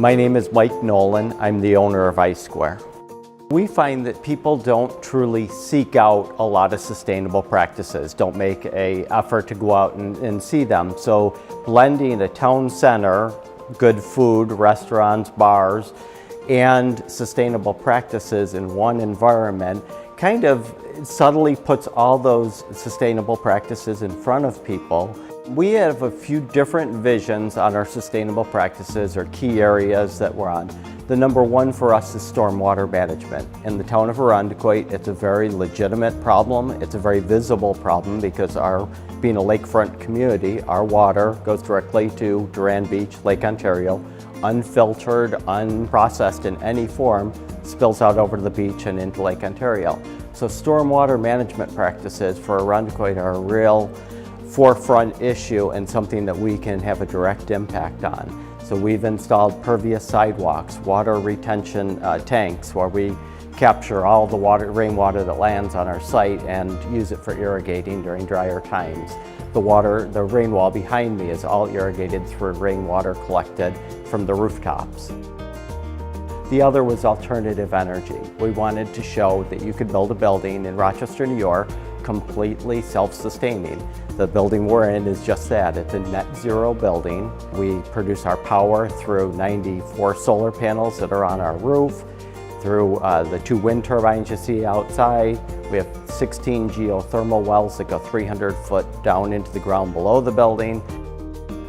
My name is Mike Nolan. I'm the owner of iSquare. We find that people don't truly seek out a lot of sustainable practices, don't make an effort to go out and see them. So blending a town center, good food, restaurants, bars, and sustainable practices in one environment kind of subtly puts all those sustainable practices in front of people. We have a few different visions on our sustainable practices or key areas that we're on. The number one for us is stormwater management. In the town of Irondequoit, it's a very legitimate problem. It's a very visible problem because being a lakefront community, our water goes directly to Durand Beach, Lake Ontario, unfiltered, unprocessed in any form, spills out over to the beach and into Lake Ontario. So stormwater management practices for Irondequoit are a real forefront issue and something that we can have a direct impact on. So we've installed pervious sidewalks, water retention tanks where we capture all the rainwater that lands on our site and use it for irrigating during drier times. The rain wall behind me is all irrigated through rainwater collected from the rooftops. The other was alternative energy. We wanted to show that you could build a building in Rochester, New York, completely self-sustaining. The building we're in is just that. It's a net zero building. We produce our power through 94 solar panels that are on our roof, through the 2 wind turbines you see outside. We have 16 geothermal wells that go 300 foot down into the ground below the building.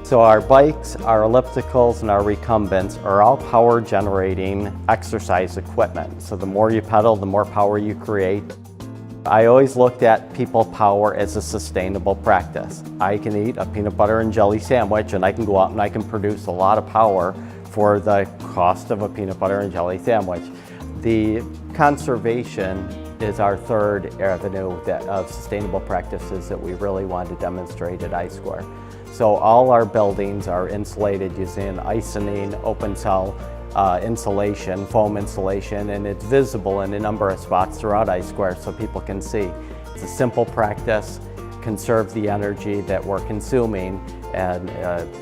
So our bikes, our ellipticals, and our recumbents are all power generating exercise equipment. So the more you pedal, the more power you create. I always looked at people power as a sustainable practice. I can eat a peanut butter and jelly sandwich and I can go out and I can produce a lot of power for the cost of a peanut butter and jelly sandwich. The conservation is our third avenue of sustainable practices that we really want to demonstrate at iSquare. So all our buildings are insulated using Icynene open cell insulation, foam insulation, and it's visible in a number of spots throughout iSquare so people can see. It's a simple practice, conserve the energy that we're consuming, and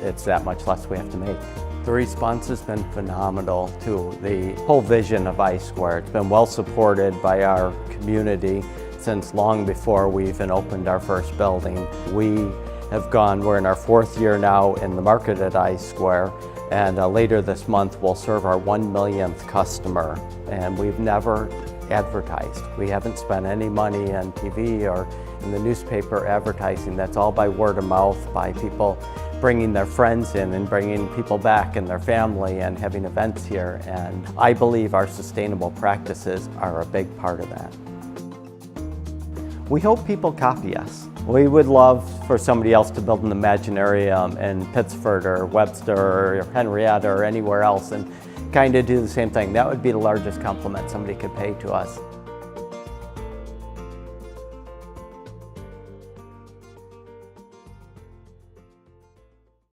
it's that much less we have to make. The response has been phenomenal to the whole vision of iSquare. It's been well supported by our community since long before we even opened our first building. We're in our 4th year now in the market at iSquare, and later this month we'll serve our 1 millionth customer. And we've never advertised. We haven't spent any money on TV or in the newspaper advertising. That's all by word of mouth, by people bringing their friends in and bringing people back and their family and having events here. And I believe our sustainable practices are a big part of that. We hope people copy us. We would love for somebody else to build an Imaginarium in Pittsford or Webster or Henrietta or anywhere else and kind of do the same thing. That would be the largest compliment somebody could pay to us.